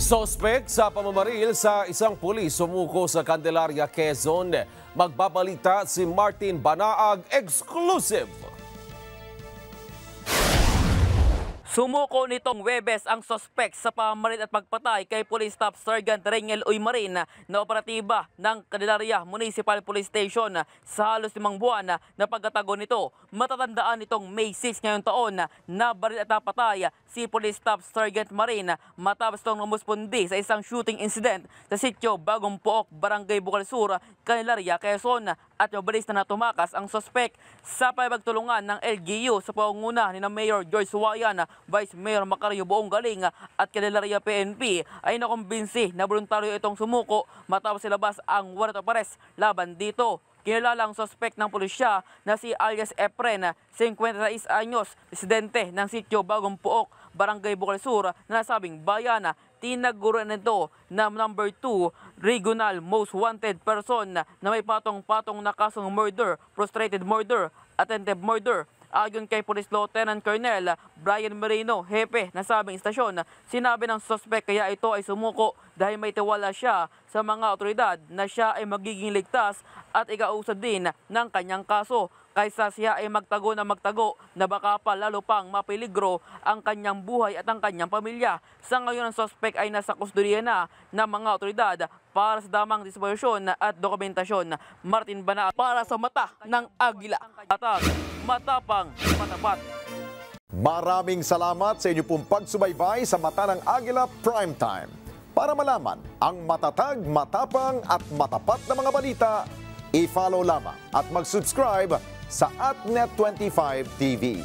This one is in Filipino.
Sospek sa pamamaril sa isang pulis sumuko sa Candelaria, Quezon. Magbabalita si Martin Banaag, exclusive. Sumuko nitong Huwebes ang sospek sa pamamaril at pagpatay kay Police Staff Sergeant Rengel Uymarin na operatiba ng Candelaria Municipal Police Station sa halos 5 buwan na pagkatago nito. Matatandaan nitong May 6 ngayong taon na baril at napatay si Police Staff Sergeant Marin matapos itong rumuspondi sa isang shooting incident sa sitio Bagong Pook, Barangay Bukalsur, Candelaria, Quezon at mabilis na natumakas ang sospek sa pagtulungan ng LGU sa pangunguna ni Mayor George Wayan, Vice Mayor Macario Buong Galing at Candelaria PNP ay nakumbinsi na voluntaryo itong sumuko matapos ilabas ang warrant of arrest laban dito. Kinilala ang sospek ng pulisya na si alias Efren, 56 anyos, residente ng sitio Bagong Pook, Barangay Bukalsur na nasabing bayan. Tinaguran nito na number 2 regional most wanted person na may patong-patong na kasong murder, frustrated murder, attempted murder. Ayon kay Police Lieutenant Colonel Brian Merino, hepe ng sabing istasyon, sinabi ng suspect kaya ito ay sumuko dahil may tiwala siya sa mga otoridad na siya ay magiging ligtas at ikausad din ng kanyang kaso kaysa siya ay magtago na baka pa lalo pang mapeligro ang kanyang buhay at ang kanyang pamilya. Sa ngayon ang suspect ay nasa kustodiya na ng mga otoridad para sa damang disposisyon at dokumentasyon. Martin Banaag para sa Mata ng Agila. Matapang, matapat. Maraming salamat sa inyo pong pagsubaybay sa Mata ng Agila Primetime. Para malaman ang matatag, matapang at matapat na mga balita, i-follow lamang at mag-subscribe sa AtNet25 TV.